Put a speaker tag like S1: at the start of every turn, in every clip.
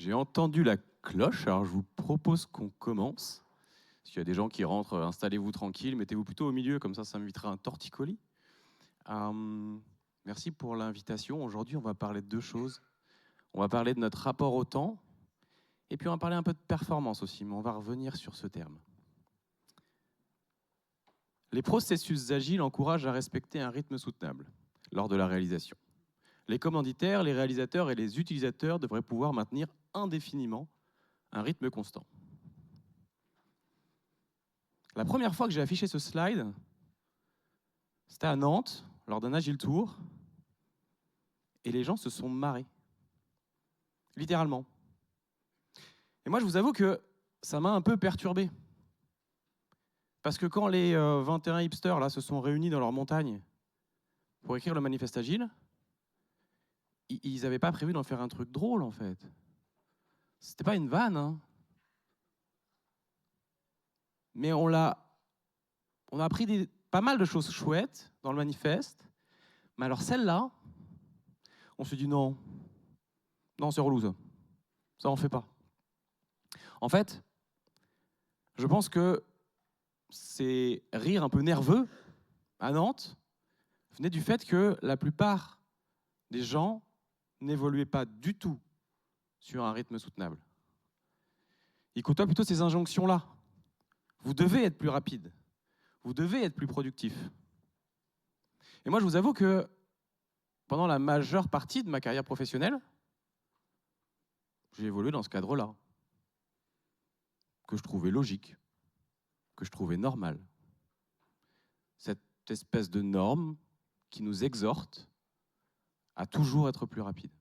S1: J'ai entendu la cloche, alors je vous propose qu'on commence. S'il y a des gens qui rentrent, installez-vous tranquille, mettez-vous plutôt au milieu, comme ça m'évitera un torticolis. Merci pour l'invitation. Aujourd'hui, on va parler de deux choses. On va parler de notre rapport au temps, et puis on va parler un peu de performance aussi, mais on va revenir sur ce terme. Les processus agiles encouragent à respecter un rythme soutenable lors de la réalisation. Les commanditaires, les réalisateurs et les utilisateurs devraient pouvoir maintenir indéfiniment un rythme constant. La première fois que j'ai affiché ce slide, c'était à Nantes, lors d'un Agile Tour, et les gens se sont marrés. Littéralement. Et moi, je vous avoue que ça m'a un peu perturbé. Parce que quand les 21 hipsters là, se sont réunis dans leur montagne pour écrire le manifeste Agile, ils n'avaient pas prévu d'en faire un truc drôle, en fait. C'était pas une vanne, hein. Mais on a appris pas mal de choses chouettes dans le manifeste. Mais alors celle-là, on se dit non, c'est relou ça. Ça, on fait pas. En fait, je pense que ces rires un peu nerveux à Nantes venaient du fait que la plupart des gens n'évoluaient pas du tout sur un rythme soutenable. Ils côtoient plutôt ces injonctions-là. Vous devez être plus rapide. Vous devez être plus productif. Et moi, je vous avoue que pendant la majeure partie de ma carrière professionnelle, j'ai évolué dans ce cadre-là, que je trouvais logique, que je trouvais normal. Cette espèce de norme qui nous exhorte à toujours être plus rapide.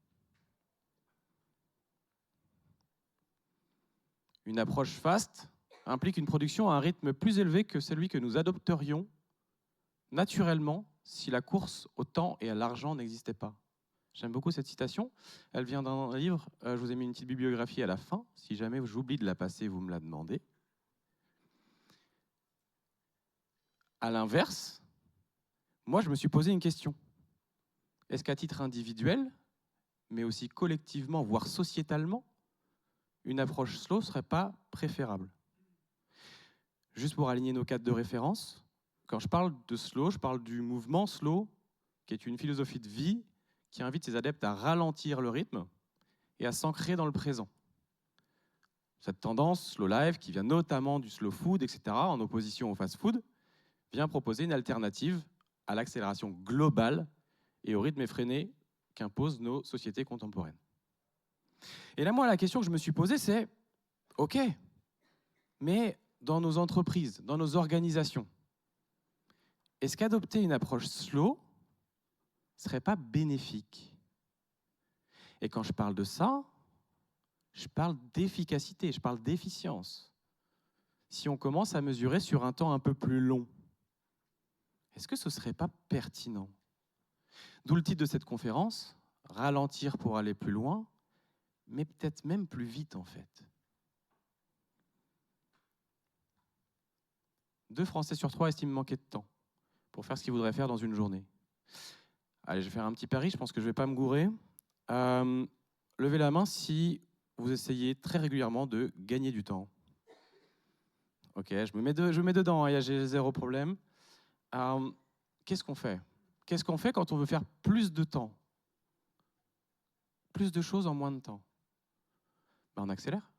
S1: Une approche fast implique une production à un rythme plus élevé que celui que nous adopterions naturellement si la course au temps et à l'argent n'existait pas. J'aime beaucoup cette citation. Elle vient d'un livre. Je vous ai mis une petite bibliographie à la fin. Si jamais j'oublie de la passer, vous me la demandez. À l'inverse, moi, je me suis posé une question. Est-ce qu'à titre individuel, mais aussi collectivement, voire sociétalement, une approche slow ne serait pas préférable? Juste pour aligner nos cadres de référence, quand je parle de slow, je parle du mouvement slow, qui est une philosophie de vie qui invite ses adeptes à ralentir le rythme et à s'ancrer dans le présent. Cette tendance slow life, qui vient notamment du slow food, etc., en opposition au fast food, vient proposer une alternative à l'accélération globale et au rythme effréné qu'imposent nos sociétés contemporaines. Et là, moi, la question que je me suis posée, c'est « Ok, mais dans nos entreprises, dans nos organisations, est-ce qu'adopter une approche slow ne serait pas bénéfique ?» Et quand je parle de ça, je parle d'efficacité, je parle d'efficience. Si on commence à mesurer sur un temps un peu plus long, est-ce que ce ne serait pas pertinent? D'où le titre de cette conférence, ralentir pour aller plus loin, mais peut-être même plus vite en fait. 2 Français sur 3 estiment manquer de temps pour faire ce qu'ils voudraient faire dans une journée. Allez, je vais faire un petit pari, je pense que je ne vais pas me gourer. Levez la main si vous essayez très régulièrement de gagner du temps. Ok, je me mets dedans, j'ai zéro problème. Qu'est-ce qu'on fait? Qu'est-ce qu'on fait quand on veut faire plus de temps? Plus de choses en moins de temps? On accélère.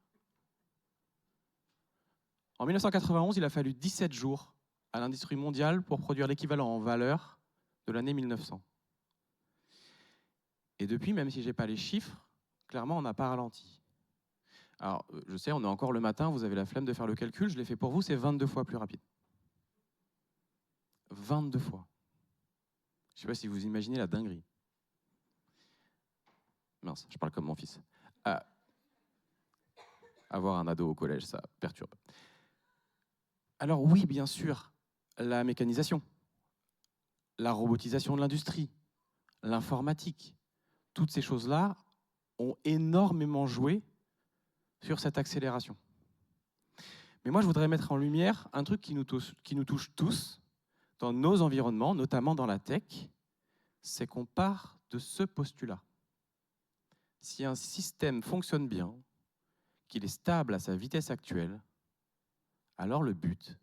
S1: En 1991, il a fallu 17 jours à l'industrie mondiale pour produire l'équivalent en valeur de l'année 1900. Et depuis, même si je n'ai pas les chiffres, clairement, on n'a pas ralenti. Alors, je sais, on est encore le matin, vous avez la flemme de faire le calcul, je l'ai fait pour vous, c'est 22 fois plus rapide. 22 fois. Je ne sais pas si vous imaginez la dinguerie. Mince, je parle comme mon fils. Avoir un ado au collège, ça perturbe. Alors oui, bien sûr, la mécanisation, la robotisation de l'industrie, l'informatique, toutes ces choses-là ont énormément joué sur cette accélération. Mais moi, je voudrais mettre en lumière un truc qui nous touche tous dans nos environnements, notamment dans la tech, c'est qu'on part de ce postulat. Si un système fonctionne bien, qu'il est stable à sa vitesse actuelle, alors le but,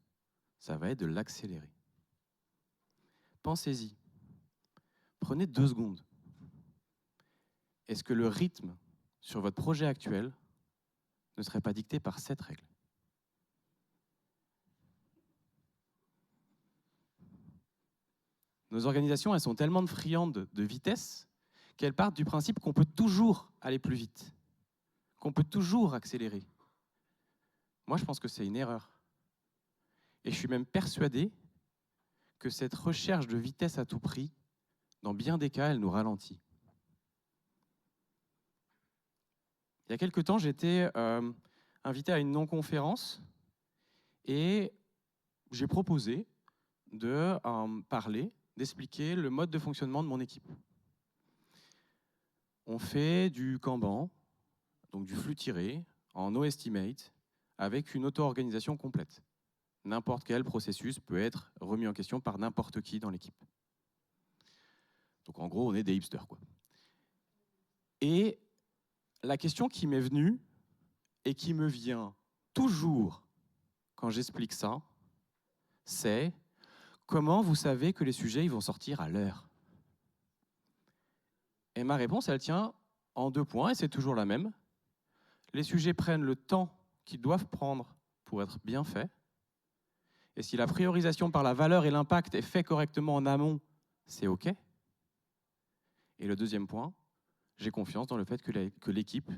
S1: ça va être de l'accélérer. Pensez-y. Prenez 2 secondes. Est-ce que le rythme sur votre projet actuel ne serait pas dicté par cette règle? Nos organisations, elles sont tellement friandes de vitesse qu'elles partent du principe qu'on peut toujours aller plus vite, qu'on peut toujours accélérer. Moi, je pense que c'est une erreur. Et je suis même persuadé que cette recherche de vitesse à tout prix, dans bien des cas, elle nous ralentit. Il y a quelque temps, j'étais invité à une non-conférence et j'ai proposé de parler, d'expliquer le mode de fonctionnement de mon équipe. On fait du Kanban, donc du flux tiré, en no-estimate, avec une auto-organisation complète. N'importe quel processus peut être remis en question par n'importe qui dans l'équipe. Donc en gros, on est des hipsters, quoi. Et la question qui m'est venue, et qui me vient toujours quand j'explique ça, c'est comment vous savez que les sujets ils vont sortir à l'heure? Et ma réponse, elle tient en 2 points, et c'est toujours la même. Les sujets prennent le temps qu'ils doivent prendre pour être bien faits. Et si la priorisation par la valeur et l'impact est fait correctement en amont, c'est OK. Et le 2e point, j'ai confiance dans le fait que l'équipe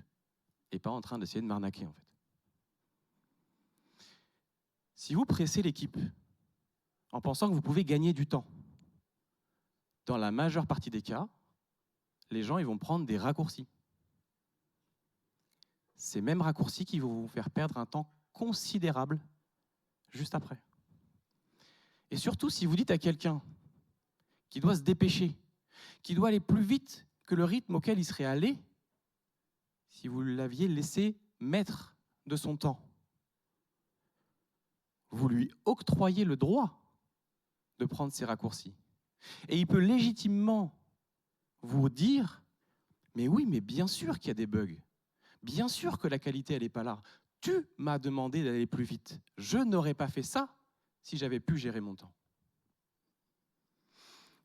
S1: n'est pas en train d'essayer de m'arnaquer, en fait. Si vous pressez l'équipe en pensant que vous pouvez gagner du temps, dans la majeure partie des cas, les gens ils vont prendre des raccourcis. Ces mêmes raccourcis qui vont vous faire perdre un temps considérable juste après. Et surtout, si vous dites à quelqu'un qui doit se dépêcher, qui doit aller plus vite que le rythme auquel il serait allé, si vous l'aviez laissé maître de son temps, vous lui octroyez le droit de prendre ces raccourcis. Et il peut légitimement vous dire « Mais oui, mais bien sûr qu'il y a des bugs. Bien sûr que la qualité, elle n'est pas là. Tu m'as demandé d'aller plus vite. Je n'aurais pas fait ça si j'avais pu gérer mon temps. »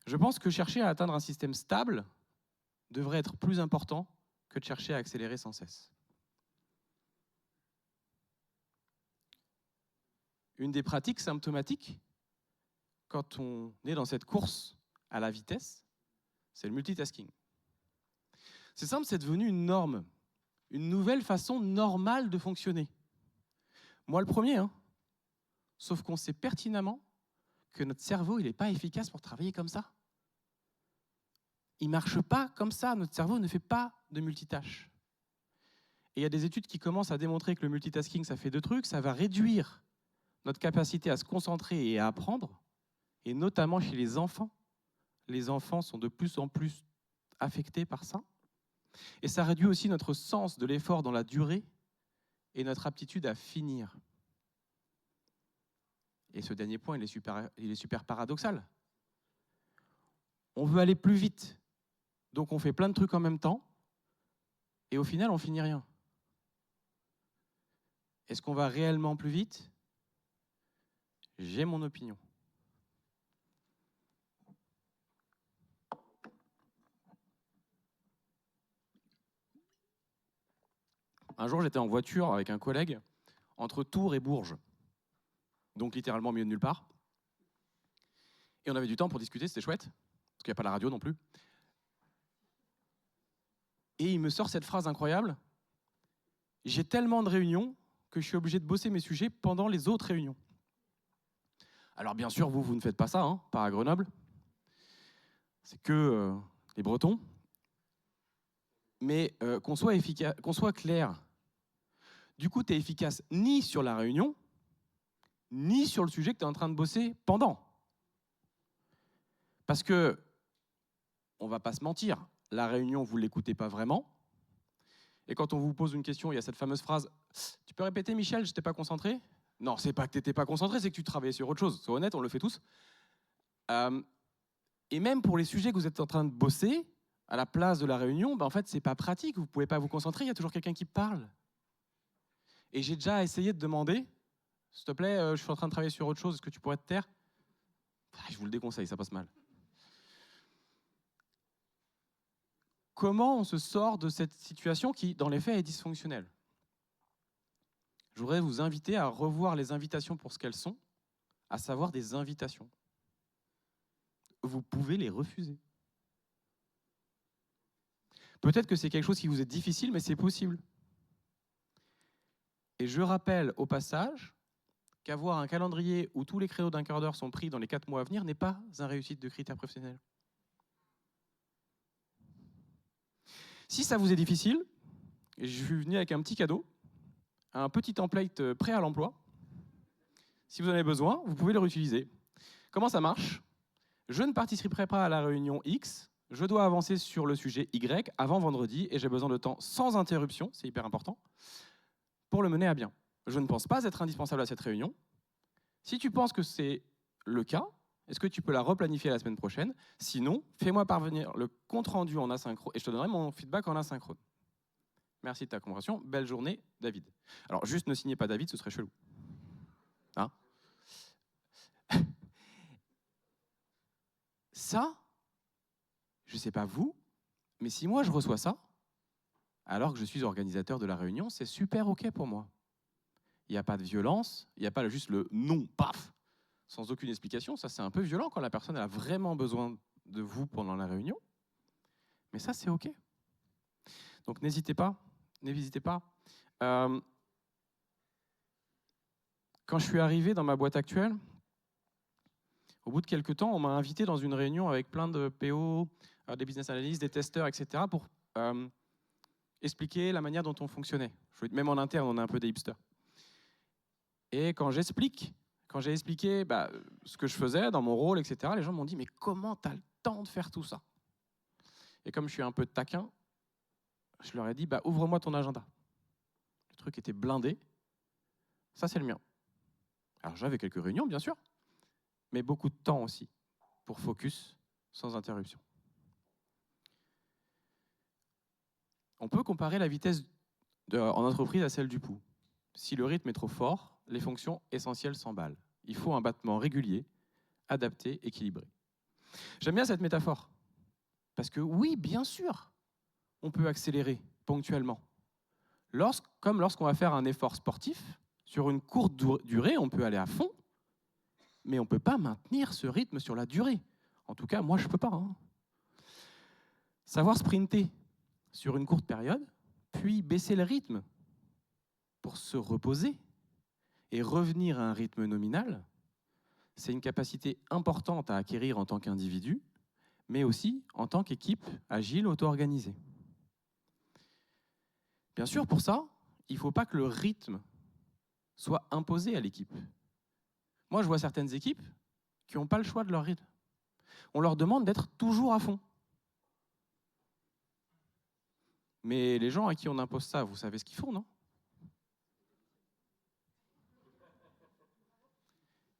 S1: Je pense que chercher à atteindre un système stable devrait être plus important que de chercher à accélérer sans cesse. Une des pratiques symptomatiques, quand on est dans cette course à la vitesse, c'est le multitasking. C'est simple, c'est devenu une norme, une nouvelle façon normale de fonctionner. Moi le premier, hein. Sauf qu'on sait pertinemment que notre cerveau, il n'est pas efficace pour travailler comme ça. Il ne marche pas comme ça, notre cerveau ne fait pas de multitâche. Et il y a des études qui commencent à démontrer que le multitasking, ça fait 2 trucs, ça va réduire notre capacité à se concentrer et à apprendre, et notamment chez les enfants. Les enfants sont de plus en plus affectés par ça. Et ça réduit aussi notre sens de l'effort dans la durée et notre aptitude à finir. Et ce dernier point, il est super paradoxal. On veut aller plus vite, donc on fait plein de trucs en même temps, et au final, on finit rien. Est-ce qu'on va réellement plus vite? J'ai mon opinion. Un jour, j'étais en voiture avec un collègue entre Tours et Bourges, donc littéralement au milieu de nulle part. Et on avait du temps pour discuter, c'était chouette, parce qu'il n'y a pas la radio non plus. Et il me sort cette phrase incroyable: « J'ai tellement de réunions que je suis obligé de bosser mes sujets pendant les autres réunions. » Alors bien sûr, vous ne faites pas ça, hein, pas à Grenoble. C'est que les Bretons. Mais qu'on soit efficace, qu'on soit clair, du coup, tu es efficace ni sur la réunion, ni sur le sujet que tu es en train de bosser pendant. Parce que, on ne va pas se mentir, la réunion, vous ne l'écoutez pas vraiment. Et quand on vous pose une question, il y a cette fameuse phrase « Tu peux répéter, Michel, je n'étais pas concentré ?» Non, c'est pas que tu n'étais pas concentré, c'est que tu travaillais sur autre chose. Sois honnête, on le fait tous. Et même pour les sujets que vous êtes en train de bosser, à la place de la réunion, en fait, ce n'est pas pratique. Vous ne pouvez pas vous concentrer, il y a toujours quelqu'un qui parle. Et j'ai déjà essayé de demander, s'il te plaît, je suis en train de travailler sur autre chose, est-ce que tu pourrais te taire? Je vous le déconseille, ça passe mal. Comment on se sort de cette situation qui, dans les faits, est dysfonctionnelle? Je voudrais vous inviter à revoir les invitations pour ce qu'elles sont, à savoir des invitations. Vous pouvez les refuser. Peut-être que c'est quelque chose qui vous est difficile, mais c'est possible. Et je rappelle au passage qu'avoir un calendrier où tous les créneaux d'un quart d'heure sont pris dans les 4 mois à venir n'est pas un réussite de critère professionnel. Si ça vous est difficile, je suis venu avec un petit cadeau, un petit template prêt à l'emploi. Si vous en avez besoin, vous pouvez le réutiliser. Comment ça marche? Je ne participerai pas à la réunion X, je dois avancer sur le sujet Y avant vendredi et j'ai besoin de temps sans interruption, c'est hyper important, pour le mener à bien. Je ne pense pas être indispensable à cette réunion. Si tu penses que c'est le cas, est-ce que tu peux la replanifier la semaine prochaine? Sinon, fais-moi parvenir le compte-rendu en asynchrone et je te donnerai mon feedback en asynchrone. Merci de ta compréhension. Belle journée, David. Alors, juste ne signez pas David, ce serait chelou. Hein? Ça, je ne sais pas vous, mais si moi je reçois ça, alors que je suis organisateur de la réunion, c'est super OK pour moi. Il n'y a pas de violence, il n'y a pas juste le non, paf, sans aucune explication. Ça, c'est un peu violent quand la personne a vraiment besoin de vous pendant la réunion. Mais ça, c'est OK. Donc, n'hésitez pas. Quand je suis arrivé dans ma boîte actuelle, au bout de quelques temps, on m'a invité dans une réunion avec plein de PO, des business analysts, des testeurs, etc., pour expliquer la manière dont on fonctionnait. Même en interne, on est un peu des hipsters. Et quand j'ai expliqué ce que je faisais dans mon rôle, etc., les gens m'ont dit « Mais comment tu as le temps de faire tout ça ?» Et comme je suis un peu taquin, je leur ai dit « Ouvre-moi ton agenda. » Le truc était blindé. Ça, c'est le mien. Alors, j'avais quelques réunions, bien sûr, mais beaucoup de temps aussi pour focus sans interruption. On peut comparer la vitesse en entreprise à celle du pouls. Si le rythme est trop fort, les fonctions essentielles s'emballent. Il faut un battement régulier, adapté, équilibré. J'aime bien cette métaphore, parce que oui, bien sûr, on peut accélérer ponctuellement. Comme lorsqu'on va faire un effort sportif, sur une courte durée, on peut aller à fond, mais on ne peut pas maintenir ce rythme sur la durée. En tout cas, moi, je ne peux pas. Hein. Savoir sprinter sur une courte période, puis baisser le rythme pour se reposer et revenir à un rythme nominal, c'est une capacité importante à acquérir en tant qu'individu, mais aussi en tant qu'équipe agile auto-organisée. Bien sûr, pour ça, il ne faut pas que le rythme soit imposé à l'équipe. Moi, je vois certaines équipes qui n'ont pas le choix de leur rythme. On leur demande d'être toujours à fond. Mais les gens à qui on impose ça, vous savez ce qu'ils font, non?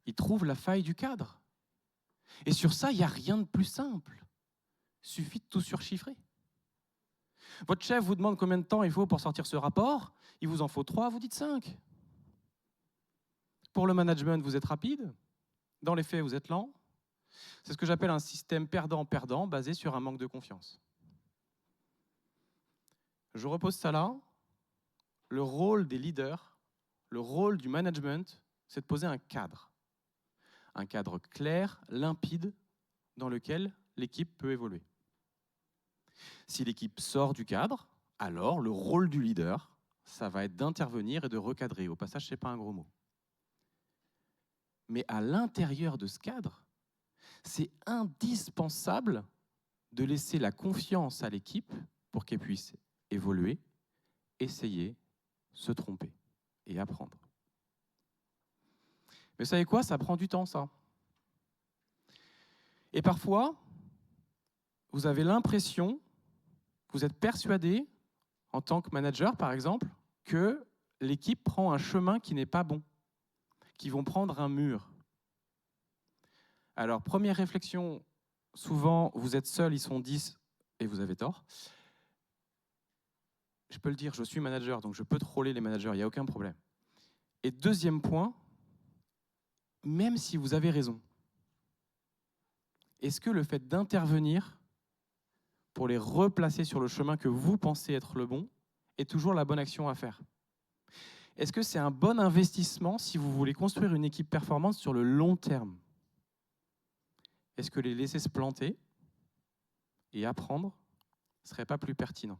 S1: Ils trouvent la faille du cadre. Et sur ça, il n'y a rien de plus simple. Il suffit de tout surchiffrer. Votre chef vous demande combien de temps il faut pour sortir ce rapport, il vous en faut 3, vous dites 5. Pour le management, vous êtes rapide. Dans les faits, vous êtes lent. C'est ce que j'appelle un système perdant-perdant basé sur un manque de confiance. Je repose ça là. Le rôle des leaders, le rôle du management, c'est de poser un cadre. Un cadre clair, limpide, dans lequel l'équipe peut évoluer. Si l'équipe sort du cadre, alors le rôle du leader, ça va être d'intervenir et de recadrer. Au passage, ce n'est pas un gros mot. Mais à l'intérieur de ce cadre, c'est indispensable de laisser la confiance à l'équipe pour qu'elle puisse évoluer, essayer, se tromper et apprendre. Mais vous savez quoi? Ça prend du temps, ça. Et parfois, vous avez l'impression, vous êtes persuadé, en tant que manager par exemple, que l'équipe prend un chemin qui n'est pas bon, qu'ils vont prendre un mur. Alors, première réflexion, souvent, vous êtes seul, ils sont 10, et vous avez tort. je peux le dire, je suis manager, donc je peux troller les managers, il n'y a aucun problème. Et deuxième point, même si vous avez raison, est-ce que le fait d'intervenir pour les replacer sur le chemin que vous pensez être le bon est toujours la bonne action à faire? Est-ce que c'est un bon investissement si vous voulez construire une équipe performante sur le long terme? Est-ce que les laisser se planter et apprendre ne serait pas plus pertinent?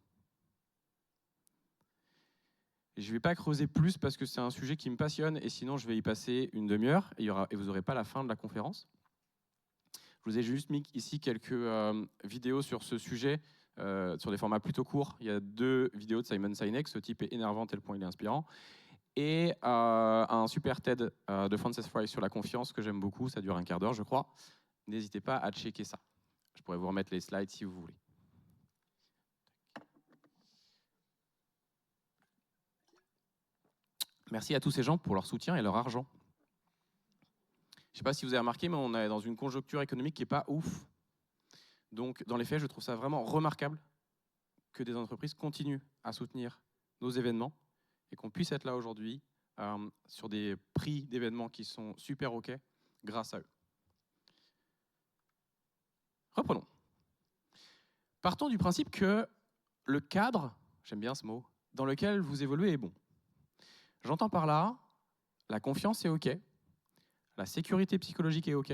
S1: Je ne vais pas creuser plus parce que c'est un sujet qui me passionne et sinon je vais y passer une demi-heure et vous n'aurez pas la fin de la conférence. Je vous ai juste mis ici quelques vidéos sur ce sujet, sur des formats plutôt courts. Il y a 2 vidéos de Simon Sinek, ce type est énervant tel point il est inspirant, et un super TED de Frances Fry sur la confiance que j'aime beaucoup, ça dure un quart d'heure je crois. N'hésitez pas à checker ça. Je pourrais vous remettre les slides si vous voulez. Merci à tous ces gens pour leur soutien et leur argent. Je ne sais pas si vous avez remarqué, mais on est dans une conjoncture économique qui n'est pas ouf. Donc, dans les faits, je trouve ça vraiment remarquable que des entreprises continuent à soutenir nos événements et qu'on puisse être là aujourd'hui sur des prix d'événements qui sont super OK grâce à eux. Reprenons. Partons du principe que le cadre, j'aime bien ce mot, dans lequel vous évoluez est bon. J'entends par là, la confiance est OK, la sécurité psychologique est OK,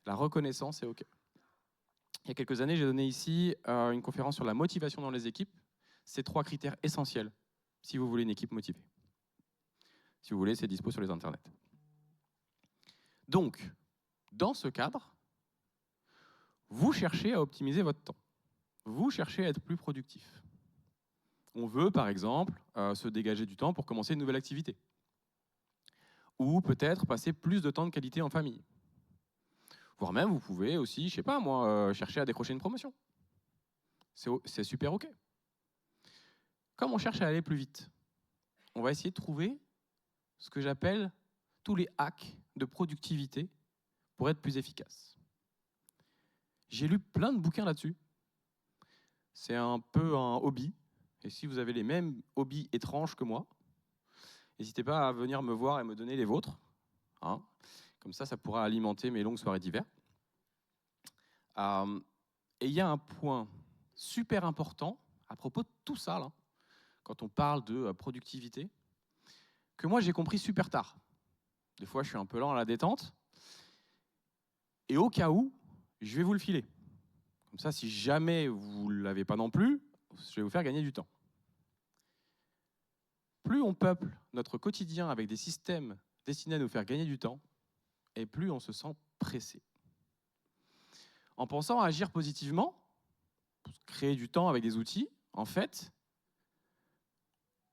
S1: la reconnaissance est OK. Il y a quelques années, j'ai donné ici une conférence sur la motivation dans les équipes. C'est 3 critères essentiels si vous voulez une équipe motivée. Si vous voulez, c'est dispo sur les internets. Donc, dans ce cadre, vous cherchez à optimiser votre temps. Vous cherchez à être plus productif. On veut, par exemple, se dégager du temps pour commencer une nouvelle activité. Ou peut-être passer plus de temps de qualité en famille. Voire même, vous pouvez aussi, je sais pas moi, chercher à décrocher une promotion. C'est super OK. Comme on cherche à aller plus vite, on va essayer de trouver ce que j'appelle tous les hacks de productivité pour être plus efficace. J'ai lu plein de bouquins là-dessus. C'est un peu un hobby. Et si vous avez les mêmes hobbies étranges que moi, n'hésitez pas à venir me voir et me donner les vôtres. Hein. Comme ça, ça pourra alimenter mes longues soirées d'hiver. Et il y a un point super important à propos de tout ça, là, quand on parle de productivité, que moi j'ai compris super tard. Des fois, je suis un peu lent à la détente. Et au cas où, je vais vous le filer. Comme ça, si jamais vous ne l'avez pas non plus, je vais vous faire gagner du temps. Plus on peuple notre quotidien avec des systèmes destinés à nous faire gagner du temps, et plus on se sent pressé. En pensant à agir positivement, pour créer du temps avec des outils, en fait,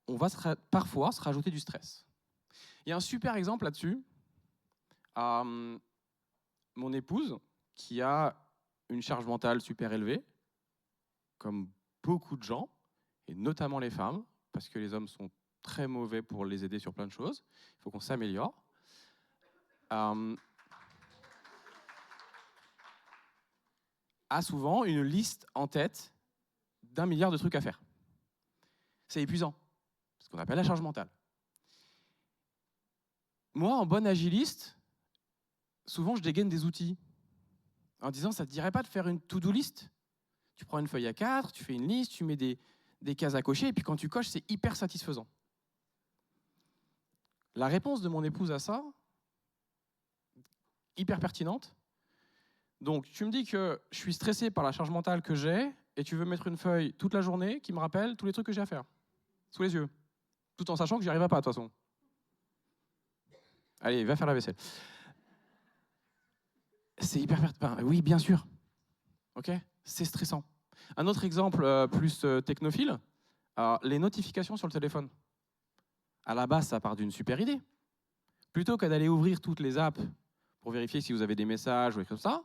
S1: on va parfois se rajouter du stress. Il y a un super exemple là-dessus. Mon épouse, qui a une charge mentale super élevée, comme beaucoup de gens, et notamment les femmes, parce que les hommes sont très mauvais pour les aider sur plein de choses. Il faut qu'on s'améliore. A souvent une liste en tête d'1 milliard de trucs à faire. C'est épuisant, ce qu'on appelle la charge mentale. Moi, en bon agiliste, souvent je dégaine des outils en disant, ça ne te dirait pas de faire une to-do list? Tu prends une feuille A4, tu fais une liste, tu mets des cases à cocher, et puis quand tu coches, c'est hyper satisfaisant. La réponse de mon épouse à ça, hyper pertinente. Donc, tu me dis que je suis stressé par la charge mentale que j'ai, et tu veux mettre une feuille toute la journée qui me rappelle tous les trucs que j'ai à faire, sous les yeux, tout en sachant que j'y arriverai pas, de toute façon. Allez, va faire la vaisselle. C'est hyper pertinent. Oui, bien sûr. Ok, c'est stressant. Un autre exemple plus technophile, les notifications sur le téléphone. À la base, ça part d'une super idée. Plutôt qu'à d'aller ouvrir toutes les apps pour vérifier si vous avez des messages ou des choses comme ça,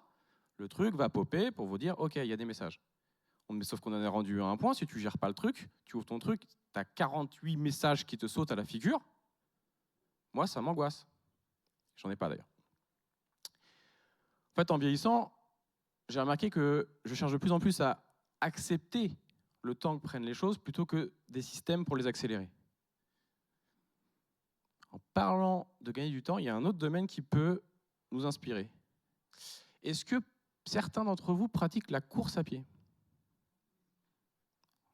S1: le truc va popper pour vous dire « Ok, il y a des messages ». Sauf qu'on en est rendu à un point, si tu ne gères pas le truc, tu ouvres ton truc, tu as 48 messages qui te sautent à la figure. Moi, ça m'angoisse. J'en ai pas d'ailleurs. En fait, en vieillissant, j'ai remarqué que je cherche de plus en plus à accepter le temps que prennent les choses plutôt que des systèmes pour les accélérer. En parlant de gagner du temps, il y a un autre domaine qui peut nous inspirer. Est-ce que certains d'entre vous pratiquent la course à pied?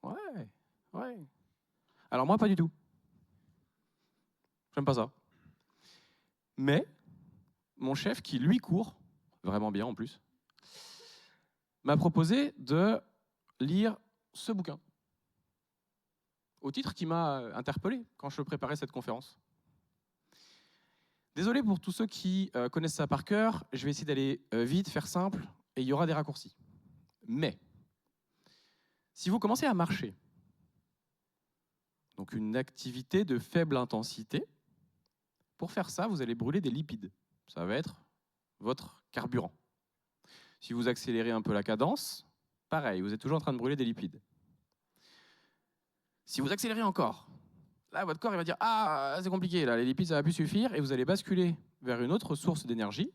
S1: Ouais. Alors moi, pas du tout. J'aime pas ça. Mais mon chef, qui lui court, vraiment bien en plus, m'a proposé de lire ce bouquin, au titre qui m'a interpellé quand je préparais cette conférence. Désolé pour tous ceux qui connaissent ça par cœur, je vais essayer d'aller vite, faire simple, et il y aura des raccourcis. Mais, si vous commencez à marcher, donc une activité de faible intensité, pour faire ça, vous allez brûler des lipides. Ça va être votre carburant. Si vous accélérez un peu la cadence, pareil, vous êtes toujours en train de brûler des lipides. Si vous accélérez encore, là, votre corps il va dire « Ah, c'est compliqué, là, les lipides, ça va plus suffire », et vous allez basculer vers une autre source d'énergie,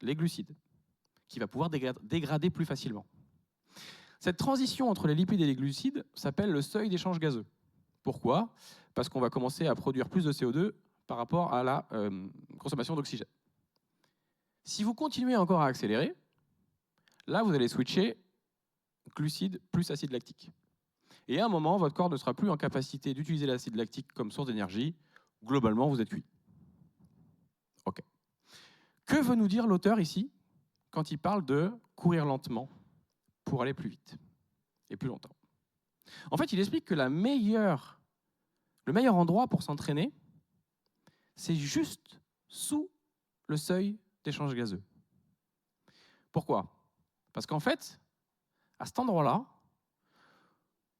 S1: les glucides, qui va pouvoir dégrader plus facilement. Cette transition entre les lipides et les glucides s'appelle le seuil d'échange gazeux. Pourquoi? Parce qu'on va commencer à produire plus de CO2 par rapport à la consommation d'oxygène. Si vous continuez encore à accélérer, là, vous allez switcher glucides plus acide lactique. Et à un moment, votre corps ne sera plus en capacité d'utiliser l'acide lactique comme source d'énergie. Globalement, vous êtes cuit. OK. Que veut nous dire l'auteur ici quand il parle de courir lentement pour aller plus vite et plus longtemps? En fait, il explique que le meilleur endroit pour s'entraîner, c'est juste sous le seuil d'échange gazeux. Pourquoi? Parce qu'en fait, à cet endroit-là,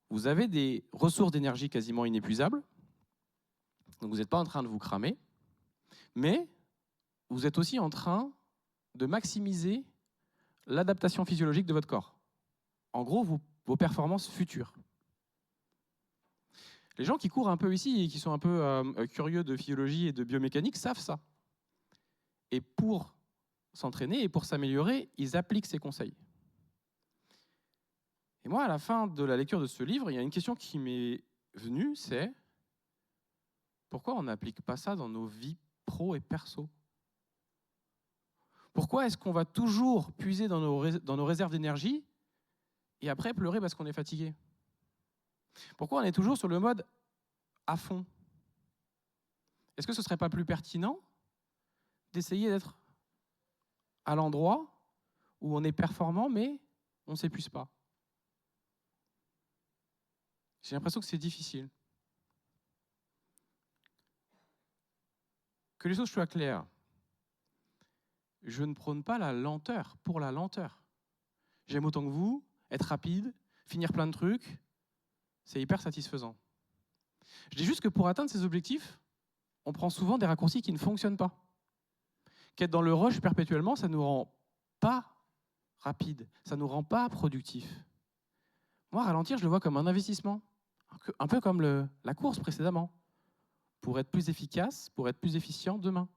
S1: vous avez des ressources d'énergie quasiment inépuisables, donc vous n'êtes pas en train de vous cramer, mais vous êtes aussi en train de maximiser l'adaptation physiologique de votre corps. En gros, vos performances futures. Les gens qui courent un peu ici et qui sont un peu curieux de physiologie et de biomécanique savent ça. Et pour s'entraîner et pour s'améliorer, ils appliquent ces conseils. Et moi, à la fin de la lecture de ce livre, il y a une question qui m'est venue, c'est pourquoi on n'applique pas ça dans nos vies pro et perso? Pourquoi est-ce qu'on va toujours puiser dans nos réserves d'énergie et après pleurer parce qu'on est fatigué? Pourquoi on est toujours sur le mode à fond? Est-ce que ce ne serait pas plus pertinent d'essayer d'être à l'endroit où on est performant mais on ne s'épuise pas? J'ai l'impression que c'est difficile. Que les choses soient claires. Je ne prône pas la lenteur pour la lenteur. J'aime autant que vous, être rapide, finir plein de trucs, c'est hyper satisfaisant. Je dis juste que pour atteindre ces objectifs, on prend souvent des raccourcis qui ne fonctionnent pas. Qu'être dans le rush perpétuellement, ça ne nous rend pas rapide, ça ne nous rend pas productif. Moi, ralentir, je le vois comme un investissement, un peu comme la course précédemment, pour être plus efficace, pour être plus efficient demain.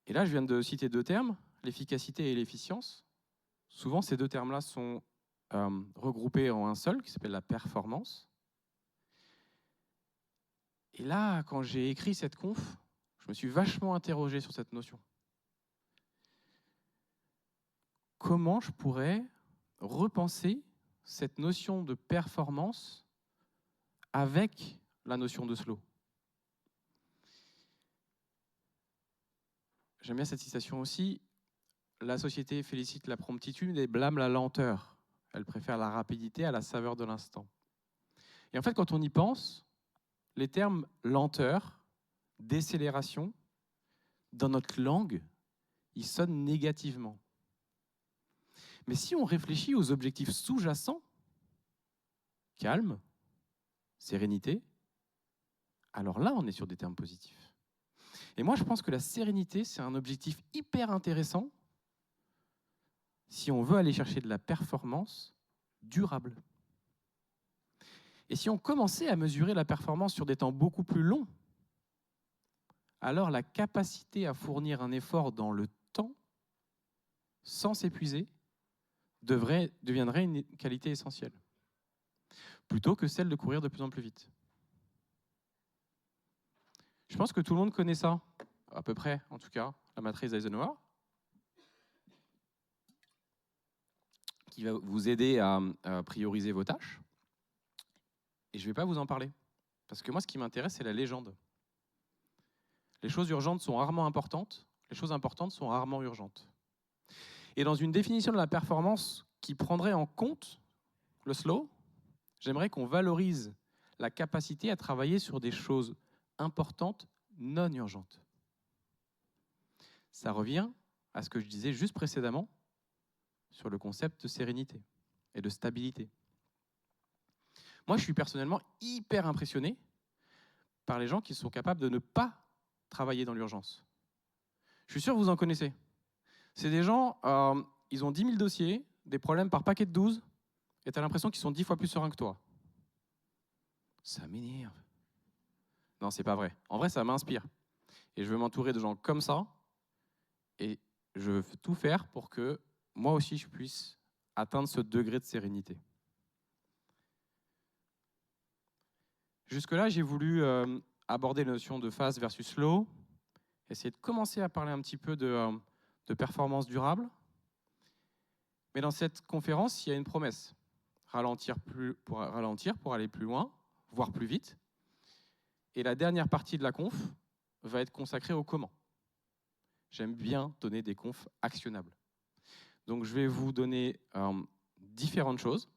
S1: Et là, je viens de citer deux termes, l'efficacité et l'efficience. Souvent, ces deux termes-là sont regroupés en un seul, qui s'appelle la performance. Et là, quand j'ai écrit cette conf, je me suis vachement interrogé sur cette notion. Comment je pourrais repenser cette notion de performance avec la notion de slow? J'aime bien cette citation aussi. La société félicite la promptitude et blâme la lenteur. Elle préfère la rapidité à la saveur de l'instant. Et en fait, quand on y pense, les termes lenteur, décélération, dans notre langue, ils sonnent négativement. Mais si on réfléchit aux objectifs sous-jacents, calme, sérénité, alors là, on est sur des termes positifs. Et moi, je pense que la sérénité, c'est un objectif hyper intéressant si on veut aller chercher de la performance durable. Et si on commençait à mesurer la performance sur des temps beaucoup plus longs, alors la capacité à fournir un effort dans le temps, sans s'épuiser, deviendrait une qualité essentielle, plutôt que celle de courir de plus en plus vite. Je pense que tout le monde connaît ça, à peu près, en tout cas, la matrice d'Eisenhower, qui va vous aider à prioriser vos tâches. Et je ne vais pas vous en parler, parce que moi, ce qui m'intéresse, c'est la légende. Les choses urgentes sont rarement importantes, les choses importantes sont rarement urgentes. Et dans une définition de la performance qui prendrait en compte le slow, j'aimerais qu'on valorise la capacité à travailler sur des choses importantes, non urgentes. Ça revient à ce que je disais juste précédemment sur le concept de sérénité et de stabilité. Moi, je suis personnellement hyper impressionné par les gens qui sont capables de ne pas travailler dans l'urgence. Je suis sûr que vous en connaissez. C'est des gens, ils ont 10 000 dossiers, des problèmes par paquet de 12, et tu as l'impression qu'ils sont 10 fois plus sereins que toi. Ça m'énerve. Non, c'est pas vrai. En vrai, ça m'inspire. Et je veux m'entourer de gens comme ça, et je veux tout faire pour que moi aussi je puisse atteindre ce degré de sérénité. Jusque-là, j'ai voulu aborder la notion de fast versus slow, essayer de commencer à parler un petit peu de performance durable. Mais dans cette conférence, il y a une promesse. Ralentir pour aller plus loin, voire plus vite. Et la dernière partie de la conf va être consacrée au comment. J'aime bien donner des confs actionnables. Donc je vais vous donner différentes choses.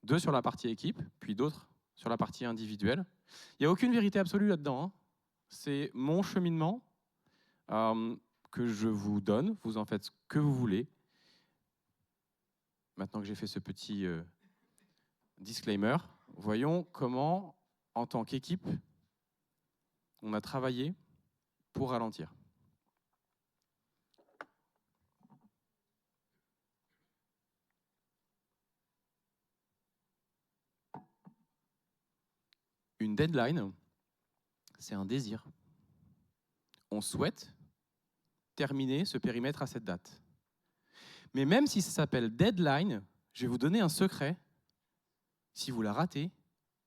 S1: 2 sur la partie équipe, puis d'autres sur la partie individuelle. Il n'y a aucune vérité absolue là-dedans, hein. C'est mon cheminement que je vous donne. Vous en faites ce que vous voulez. Maintenant que j'ai fait ce petit disclaimer, voyons comment, en tant qu'équipe, on a travaillé pour ralentir. Une deadline, c'est un désir. On souhaite terminer ce périmètre à cette date. Mais même si ça s'appelle deadline, je vais vous donner un secret. Si vous la ratez,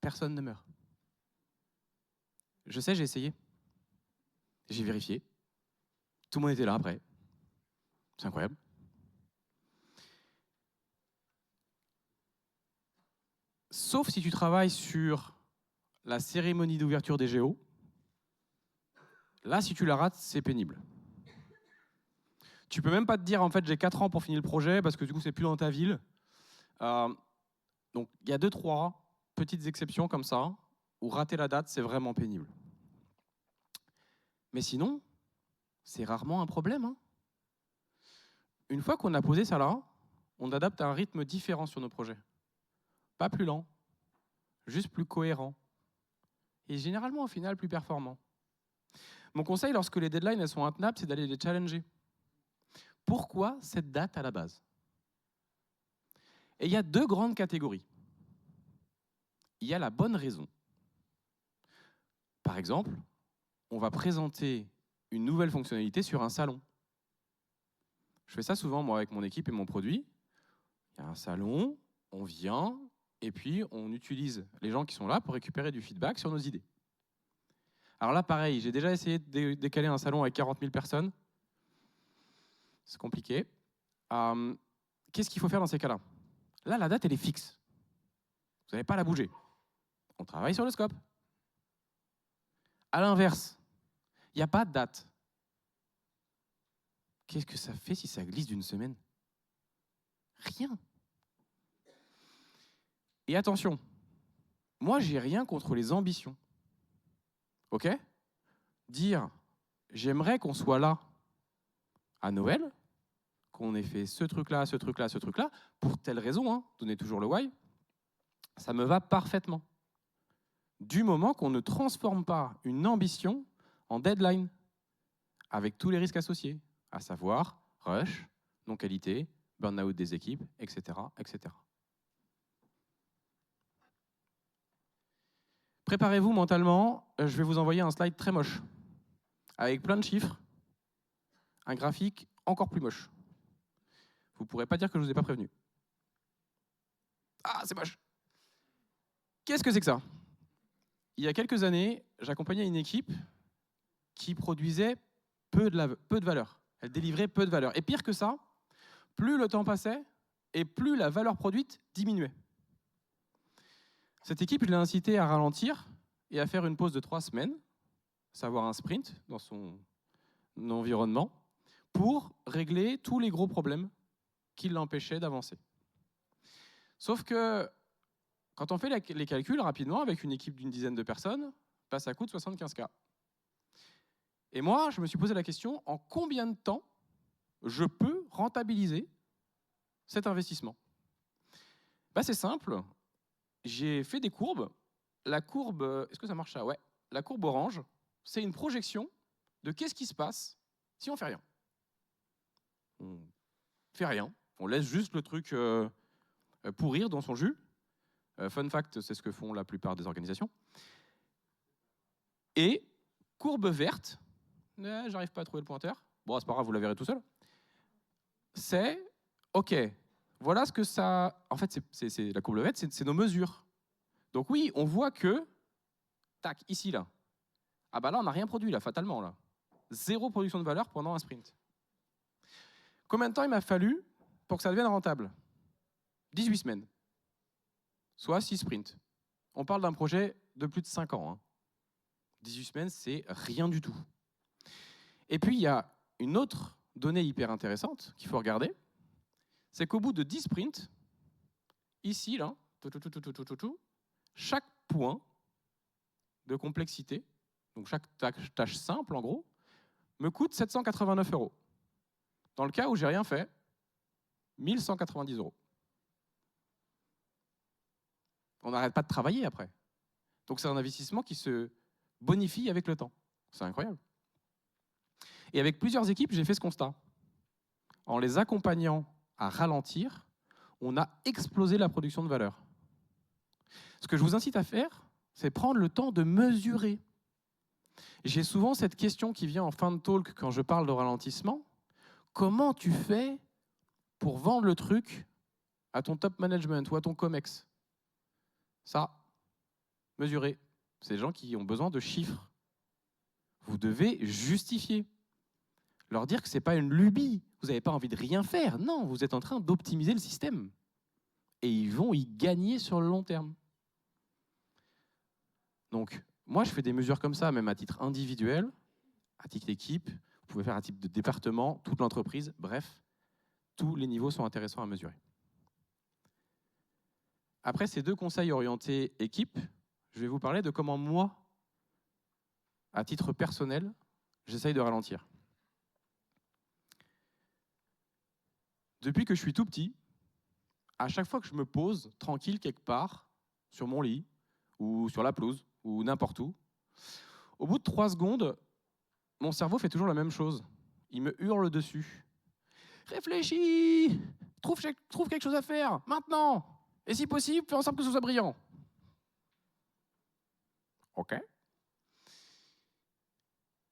S1: personne ne meurt. Je sais, j'ai essayé. J'ai vérifié. Tout le monde était là après. C'est incroyable. Sauf si tu travailles sur la cérémonie d'ouverture des Géos. Là, si tu la rates, c'est pénible. Tu peux même pas te dire, en fait, j'ai 4 ans pour finir le projet, parce que du coup, c'est plus dans ta ville. Donc, il y a 2-3 petites exceptions comme ça, où rater la date, c'est vraiment pénible. Mais sinon, c'est rarement un problème, hein. Une fois qu'on a posé ça là, on adapte à un rythme différent sur nos projets. Pas plus lent, juste plus cohérent. Et généralement, au final, plus performant. Mon conseil, lorsque les deadlines elles sont intenables, c'est d'aller les challenger. Pourquoi cette date à la base? Et il y a 2 grandes catégories. Il y a la bonne raison. Par exemple, on va présenter une nouvelle fonctionnalité sur un salon. Je fais ça souvent, moi, avec mon équipe et mon produit. Il y a un salon, on vient, et puis on utilise les gens qui sont là pour récupérer du feedback sur nos idées. Alors là, pareil, j'ai déjà essayé de décaler un salon avec 40 000 personnes. C'est compliqué. Qu'est-ce qu'il faut faire dans ces cas-là? Là, la date, elle est fixe. Vous n'allez pas la bouger. On travaille sur le scope. À l'inverse, il n'y a pas de date. Qu'est-ce que ça fait si ça glisse d'une semaine? Rien. Et attention, moi, j'ai rien contre les ambitions. OK? Dire, j'aimerais qu'on soit là à Noël, qu'on ait fait ce truc-là, ce truc-là, ce truc-là, pour telle raison, hein, donnez toujours le why, ça me va parfaitement. Du moment qu'on ne transforme pas une ambition en deadline, avec tous les risques associés, à savoir rush, non-qualité, burn-out des équipes, etc., etc. Préparez-vous mentalement, je vais vous envoyer un slide très moche, avec plein de chiffres, un graphique encore plus moche. vous ne pourrez pas dire que je ne vous ai pas prévenu. Ah, c'est moche. Qu'est-ce que c'est que ça? Il y a quelques années, j'accompagnais une équipe qui produisait peu de valeur. Elle délivrait peu de valeur. Et pire que ça, plus le temps passait et plus la valeur produite diminuait. Cette équipe, je l'ai incitée à ralentir et à faire une pause de 3 semaines, savoir un sprint dans son environnement, pour régler tous les gros problèmes qui l'empêchaient d'avancer. Sauf que quand on fait les calculs rapidement avec une équipe d'une dizaine de personnes, ça coûte 75K. Et moi, je me suis posé la question, en combien de temps je peux rentabiliser cet investissement? C'est simple, j'ai fait des courbes. La courbe, est-ce que ça marche ça? Ouais. La courbe orange, c'est une projection de qu'est-ce qui se passe si on fait rien. On fait rien, on laisse juste le truc pourrir dans son jus. Fun fact, c'est ce que font la plupart des organisations. Et courbe verte, j'arrive pas à trouver le pointeur. Bon, c'est pas grave, vous la verrez tout seul. C'est, ok, voilà ce que ça... En fait, c'est la courbe verte, c'est nos mesures. Donc oui, on voit que, tac, ici, là. Ah bah là, on n'a rien produit, là, fatalement, là. 0 production de valeur pendant un sprint. Combien de temps il m'a fallu pour que ça devienne rentable? 18 semaines. Soit 6 sprints. On parle d'un projet de plus de 5 ans. 18 semaines, c'est rien du tout. Et puis, il y a une autre donnée hyper intéressante qu'il faut regarder. C'est qu'au bout de 10 sprints, ici, là, chaque point de complexité, donc chaque tâche simple, en gros, me coûte 789 €. Dans le cas où j'ai rien fait, 1190 €. On n'arrête pas de travailler après. Donc c'est un investissement qui se bonifie avec le temps. C'est incroyable. Et avec plusieurs équipes, j'ai fait ce constat. En les accompagnant à ralentir, on a explosé la production de valeur. Ce que je vous incite à faire, c'est prendre le temps de mesurer. J'ai souvent cette question qui vient en fin de talk quand je parle de ralentissement. Comment tu fais pour vendre le truc à ton top management ou à ton COMEX? Ça, mesurer. C'est des gens qui ont besoin de chiffres. Vous devez justifier. Leur dire que ce n'est pas une lubie. Vous n'avez pas envie de rien faire. Non, vous êtes en train d'optimiser le système. Et ils vont y gagner sur le long terme. Donc, moi, je fais des mesures comme ça, même à titre individuel, à titre d'équipe. Vous pouvez faire à titre de département, toute l'entreprise. Bref, tous les niveaux sont intéressants à mesurer. Après ces 2 conseils orientés équipe, je vais vous parler de comment moi, à titre personnel, j'essaye de ralentir. Depuis que je suis tout petit, à chaque fois que je me pose tranquille quelque part, sur mon lit, ou sur la pelouse, ou n'importe où, au bout de 3 secondes, mon cerveau fait toujours la même chose. Il me hurle dessus. Réfléchis! Trouve quelque chose à faire, maintenant! Et si possible, fais en sorte que ce soit brillant. Ok.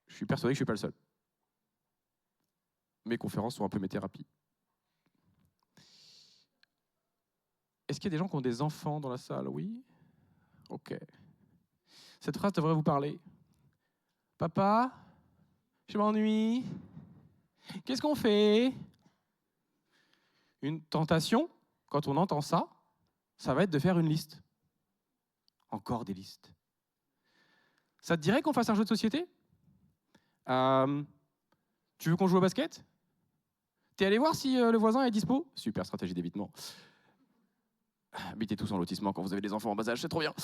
S1: Je suis persuadé que je ne suis pas le seul. Mes conférences sont un peu mes thérapies. Est-ce qu'il y a des gens qui ont des enfants dans la salle? Oui? Ok. Cette phrase devrait vous parler. Papa, je m'ennuie. Qu'est-ce qu'on fait? Une tentation, quand on entend ça, ça va être de faire une liste. Encore des listes. Ça te dirait qu'on fasse un jeu de société? Tu veux qu'on joue au basket? T'es allé voir si le voisin est dispo? Super stratégie d'évitement. Habitez tous en lotissement quand vous avez des enfants en bas âge, c'est trop bien.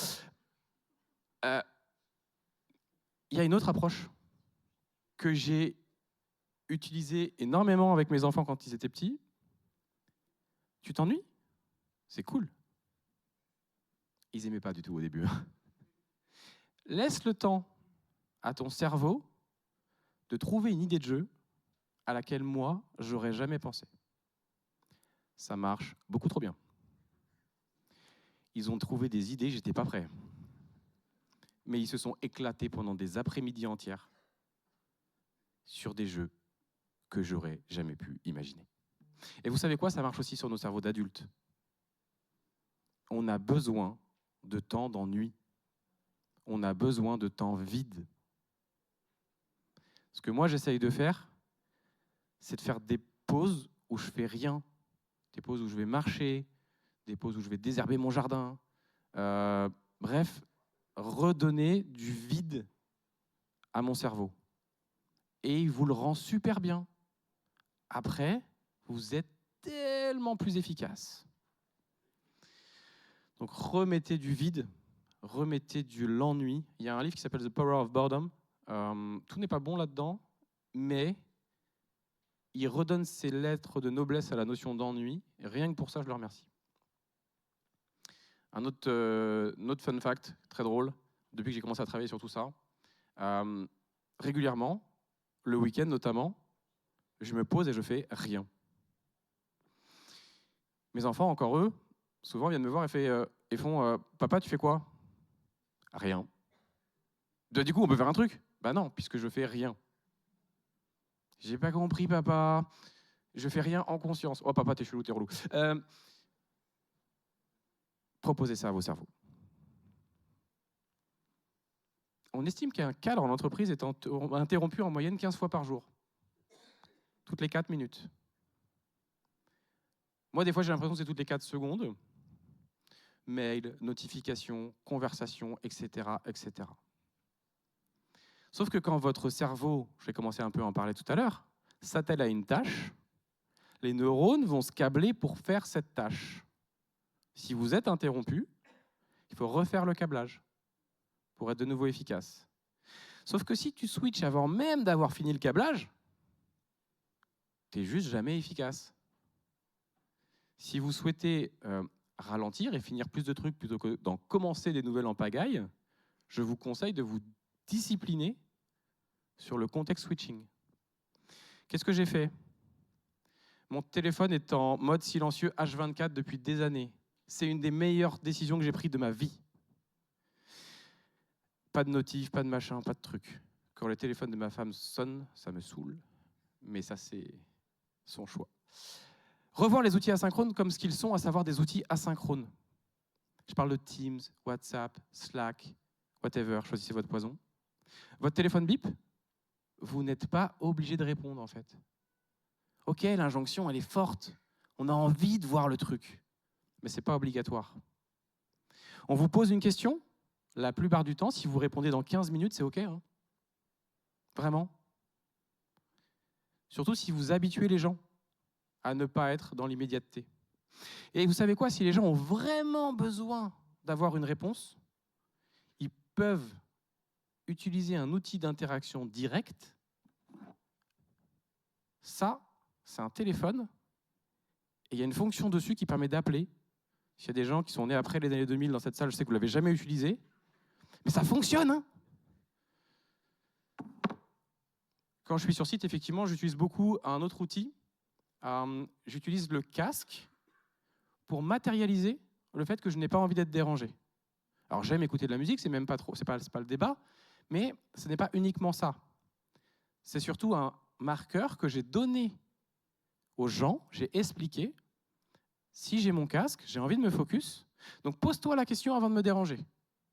S1: Il y a une autre approche que j'ai utilisée énormément avec mes enfants quand ils étaient petits. Tu t'ennuies? C'est cool. Ils n'aimaient pas du tout au début. Laisse le temps à ton cerveau de trouver une idée de jeu à laquelle moi, j'aurais jamais pensé. Ça marche beaucoup trop bien. Ils ont trouvé des idées, j'étais pas prêt. Mais ils se sont éclatés pendant des après-midi entières sur des jeux que j'aurais jamais pu imaginer. Et vous savez quoi? Ça marche aussi sur nos cerveaux d'adultes. On a besoin de temps d'ennui. On a besoin de temps vide. Ce que moi, j'essaye de faire, c'est de faire des pauses où je fais rien. Des pauses où je vais marcher, des pauses où je vais désherber mon jardin. Bref, redonner du vide à mon cerveau. Et il vous le rend super bien. Après, vous êtes tellement plus efficace. Donc remettez du vide, remettez de l'ennui. Il y a un livre qui s'appelle The Power of Boredom. Tout n'est pas bon là-dedans, mais il redonne ses lettres de noblesse à la notion d'ennui. Et rien que pour ça, je le remercie. Un autre fun fact, très drôle, depuis que j'ai commencé à travailler sur tout ça, régulièrement, le week-end notamment, je me pose et je fais rien. Mes enfants, encore eux, souvent viennent me voir et font « Papa, tu fais quoi ?»« Rien. » Du coup, on peut faire un truc ? Bah non, puisque je fais rien. J'ai pas compris, papa. Je fais rien en conscience. Oh, papa, t'es chelou, t'es relou. Proposez ça à vos cerveaux. On estime qu'un cadre en entreprise est interrompu en moyenne 15 fois par jour. Toutes les 4 minutes. Moi, des fois, j'ai l'impression que c'est toutes les 4 secondes. Mail, notification, conversation, etc., etc. Sauf que quand votre cerveau, je vais commencer un peu à en parler tout à l'heure, s'attelle à une tâche, les neurones vont se câbler pour faire cette tâche. Si vous êtes interrompu, il faut refaire le câblage pour être de nouveau efficace. Sauf que si tu switches avant même d'avoir fini le câblage, tu n'es juste jamais efficace. Si vous souhaitez ralentir et finir plus de trucs plutôt que d'en commencer des nouvelles en pagaille, je vous conseille de vous discipliner sur le context switching. Qu'est-ce que j'ai fait? Mon téléphone est en mode silencieux H24 depuis des années. C'est une des meilleures décisions que j'ai prises de ma vie. Pas de notif, pas de machin, pas de truc. Quand le téléphone de ma femme sonne, ça me saoule. Mais ça, c'est son choix. Revoir les outils asynchrones comme ce qu'ils sont, à savoir des outils asynchrones. Je parle de Teams, WhatsApp, Slack, whatever, choisissez votre poison. Votre téléphone bip, vous n'êtes pas obligé de répondre en fait. Ok, l'injonction, elle est forte. On a envie de voir le truc, mais ce n'est pas obligatoire. On vous pose une question, la plupart du temps, si vous répondez dans 15 minutes, c'est ok. Hein, vraiment. Surtout si vous habituez les gens à ne pas être dans l'immédiateté. Et vous savez quoi, si les gens ont vraiment besoin d'avoir une réponse, ils peuvent utiliser un outil d'interaction directe. Ça, c'est un téléphone, et il y a une fonction dessus qui permet d'appeler. S'il y a des gens qui sont nés après les années 2000 dans cette salle, je sais que vous ne l'avez jamais utilisé, mais ça fonctionne. Hein. Quand je suis sur site, effectivement, j'utilise beaucoup un autre outil. J'utilise le casque pour matérialiser le fait que je n'ai pas envie d'être dérangé. Alors j'aime écouter de la musique, c'est même pas trop, c'est pas le débat, mais ce n'est pas uniquement ça. C'est surtout un marqueur que j'ai donné aux gens, j'ai expliqué. Si j'ai mon casque, j'ai envie de me focus, donc pose-toi la question avant de me déranger.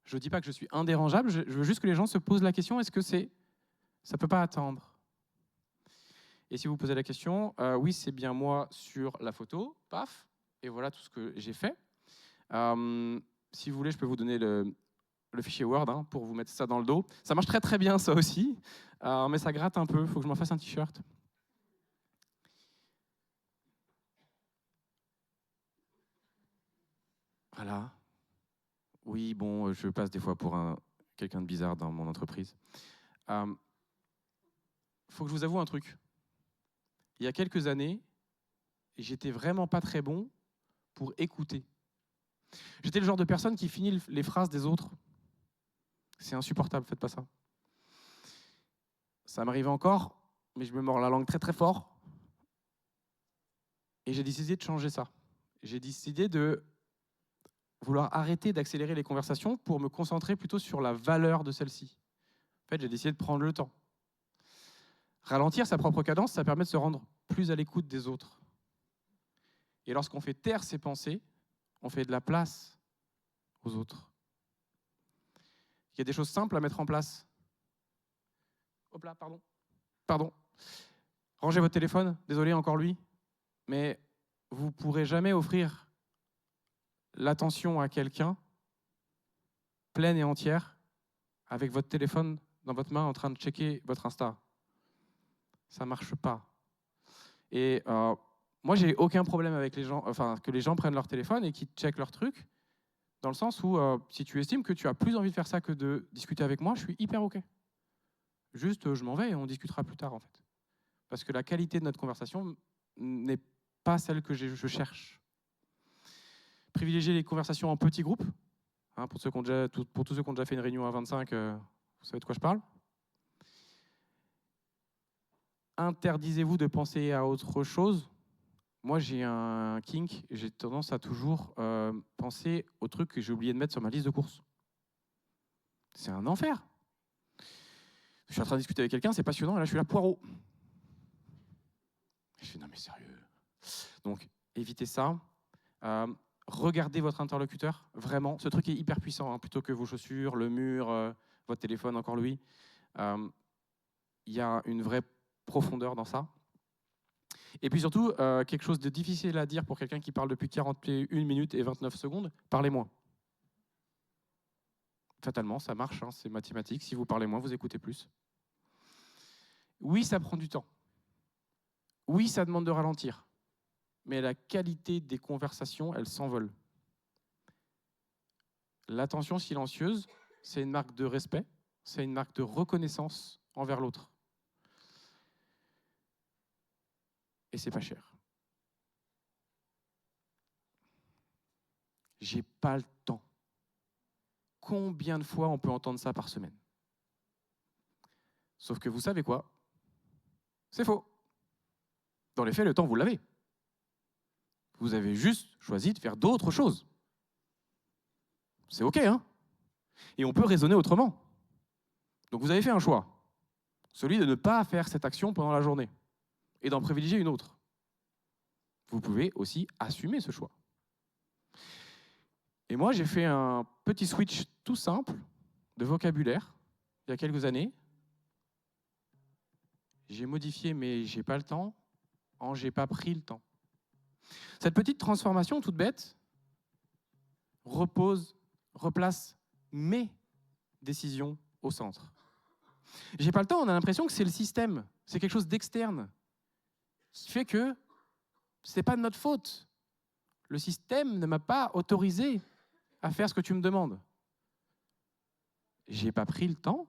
S1: Je ne dis pas que je suis indérangeable, je veux juste que les gens se posent la question, est-ce que ça ne peut pas attendre? Et si vous posez la question, oui, c'est bien moi sur la photo, paf, et voilà tout ce que j'ai fait. Si vous voulez, je peux vous donner le fichier Word hein, pour vous mettre ça dans le dos. Ça marche très très bien ça aussi, mais ça gratte un peu, il faut que je m'en fasse un t-shirt. Voilà. Oui, bon, je passe des fois pour quelqu'un de bizarre dans mon entreprise. Faut que je vous avoue un truc. Il y a quelques années, j'étais vraiment pas très bon pour écouter. J'étais le genre de personne qui finit les phrases des autres. C'est insupportable, faites pas ça. Ça m'arrive encore, mais je me mords la langue très très fort. Et j'ai décidé de changer ça. J'ai décidé de vouloir arrêter d'accélérer les conversations pour me concentrer plutôt sur la valeur de celle-ci. En fait, j'ai décidé de prendre le temps. Ralentir sa propre cadence, ça permet de se rendre plus à l'écoute des autres. Et lorsqu'on fait taire ses pensées, on fait de la place aux autres. Il y a des choses simples à mettre en place. Hop là, pardon. Pardon. Rangez votre téléphone, désolé, encore lui. Mais vous ne pourrez jamais offrir l'attention à quelqu'un pleine et entière avec votre téléphone dans votre main en train de checker votre Insta. Ça ne marche pas. Et moi, j'ai aucun problème avec les gens, enfin, que les gens prennent leur téléphone et qu'ils checkent leur truc, dans le sens où si tu estimes que tu as plus envie de faire ça que de discuter avec moi, je suis hyper OK. Juste, je m'en vais et on discutera plus tard, en fait. Parce que la qualité de notre conversation n'est pas celle que je cherche. Privilégier les conversations en petits groupes. Hein, pour tous ceux qui ont déjà fait une réunion à 25, vous savez de quoi je parle. Interdisez-vous de penser à autre chose. Moi, j'ai un kink, j'ai tendance à toujours penser au truc que j'ai oublié de mettre sur ma liste de courses. C'est un enfer. Je suis en train de discuter avec quelqu'un, c'est passionnant, et là je suis là, poireau. Je fais, non mais sérieux. Donc, évitez ça. Regardez votre interlocuteur, vraiment. Ce truc est hyper puissant, hein, plutôt que vos chaussures, le mur, votre téléphone, encore lui. Il y a une vraie profondeur dans ça. Et puis surtout, quelque chose de difficile à dire pour quelqu'un qui parle depuis 41 minutes et 29 secondes, parlez moins. Fatalement, ça marche, hein, c'est mathématique. Si vous parlez moins, vous écoutez plus. Oui, ça prend du temps. Oui, ça demande de ralentir. Mais la qualité des conversations, elle s'envole. L'attention silencieuse, c'est une marque de respect, c'est une marque de reconnaissance envers l'autre. Et c'est pas cher. J'ai pas le temps. Combien de fois on peut entendre ça par semaine? Sauf que vous savez quoi? C'est faux. Dans les faits, le temps, vous l'avez. Vous avez juste choisi de faire d'autres choses. C'est OK, hein? Et on peut raisonner autrement. Donc vous avez fait un choix. Celui de ne pas faire cette action pendant la journée et d'en privilégier une autre. Vous pouvez aussi assumer ce choix. Et moi, j'ai fait un petit switch tout simple de vocabulaire il y a quelques années. J'ai modifié mais j'ai pas le temps en j'ai pas pris le temps. Cette petite transformation toute bête replace mes décisions au centre. J'ai pas le temps, on a l'impression que c'est le système, c'est quelque chose d'externe qui fait que c'est pas de notre faute. Le système ne m'a pas autorisé à faire ce que tu me demandes. J'ai pas pris le temps,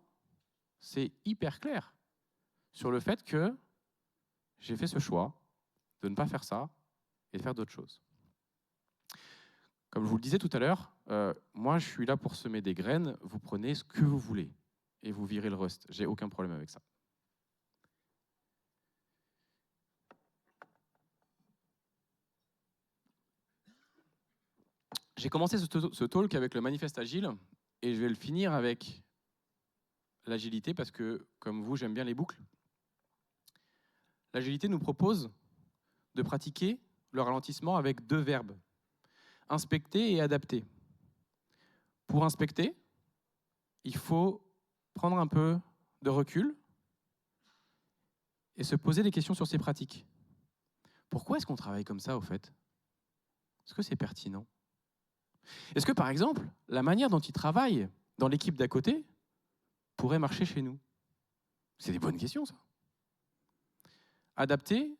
S1: c'est hyper clair sur le fait que j'ai fait ce choix de ne pas faire ça et de faire d'autres choses. Comme je vous le disais tout à l'heure, moi je suis là pour semer des graines, vous prenez ce que vous voulez et vous virez le reste. J'ai aucun problème avec ça. J'ai commencé ce talk avec le manifeste agile et je vais le finir avec l'agilité parce que, comme vous, j'aime bien les boucles. L'agilité nous propose de pratiquer le ralentissement avec deux verbes, inspecter et adapter. Pour inspecter, il faut prendre un peu de recul et se poser des questions sur ses pratiques. Pourquoi est-ce qu'on travaille comme ça, au fait? Est-ce que c'est pertinent? Est-ce que, par exemple, la manière dont il travaille dans l'équipe d'à côté pourrait marcher chez nous? C'est des bonnes questions, ça. Adapter,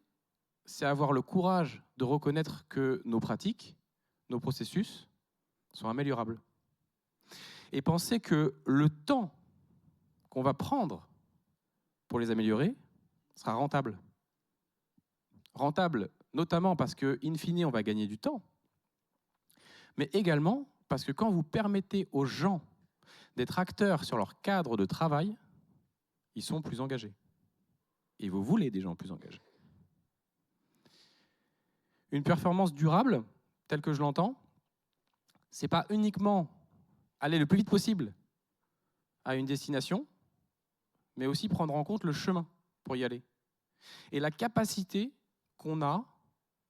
S1: c'est avoir le courage de reconnaître que nos pratiques, nos processus sont améliorables. Et penser que le temps qu'on va prendre pour les améliorer sera rentable. Rentable notamment parce que, in fine, on va gagner du temps, mais également parce que quand vous permettez aux gens d'être acteurs sur leur cadre de travail, ils sont plus engagés. Et vous voulez des gens plus engagés. Une performance durable, telle que je l'entends, c'est pas uniquement aller le plus vite possible à une destination, mais aussi prendre en compte le chemin pour y aller. Et la capacité qu'on a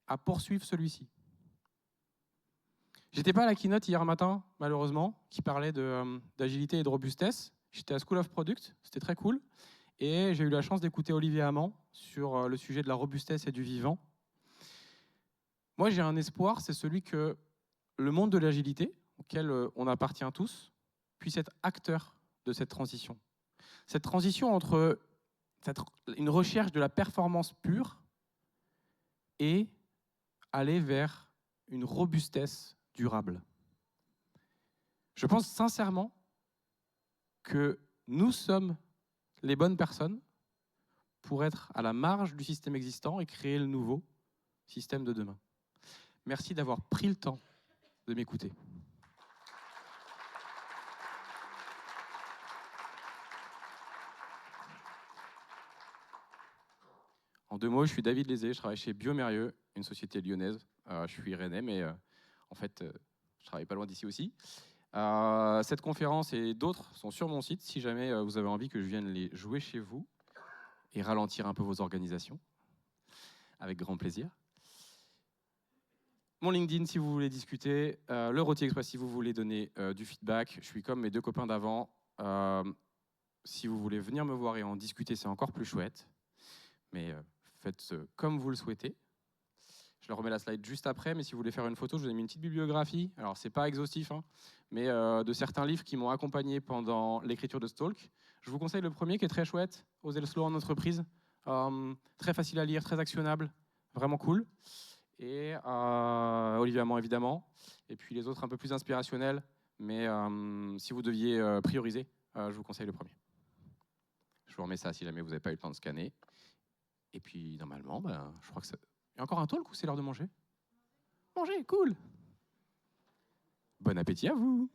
S1: à poursuivre celui-ci. J'étais pas à la keynote hier matin, malheureusement, qui parlait d'agilité et de robustesse. J'étais à School of Product, c'était très cool. Et j'ai eu la chance d'écouter Olivier Hamon sur le sujet de la robustesse et du vivant. Moi, j'ai un espoir, c'est celui que le monde de l'agilité, auquel on appartient tous, puisse être acteur de cette transition. Cette transition entre une recherche de la performance pure et aller vers une robustesse durable. Je pense sincèrement que nous sommes les bonnes personnes pour être à la marge du système existant et créer le nouveau système de demain. Merci d'avoir pris le temps de m'écouter. En 2 mots, je suis David Lézé, je travaille chez Biomérieux, une société lyonnaise. Je suis rennais, mais en fait, je travaille pas loin d'ici aussi. Cette conférence et d'autres sont sur mon site, si jamais vous avez envie que je vienne les jouer chez vous et ralentir un peu vos organisations, avec grand plaisir. Mon LinkedIn si vous voulez discuter, le Rôti Express si vous voulez donner du feedback. Je suis comme mes 2 copains d'avant. Si vous voulez venir me voir et en discuter, c'est encore plus chouette. Mais faites comme vous le souhaitez. Je leur remets la slide juste après, mais si vous voulez faire une photo, je vous ai mis une petite bibliographie. Alors, c'est pas exhaustif, hein, mais de certains livres qui m'ont accompagné pendant l'écriture de ce talk. Je vous conseille le premier qui est très chouette, Oser le slow en entreprise. Très facile à lire, très actionnable, vraiment cool. Et Olivier Hamon, évidemment. Et puis les autres un peu plus inspirationnels, mais si vous deviez prioriser, je vous conseille le premier. Je vous remets ça si jamais vous n'avez pas eu le temps de scanner. Et puis, normalement, je crois que ça... Il y a encore un talk ou c'est l'heure de manger? Manger, cool! Bon appétit à vous!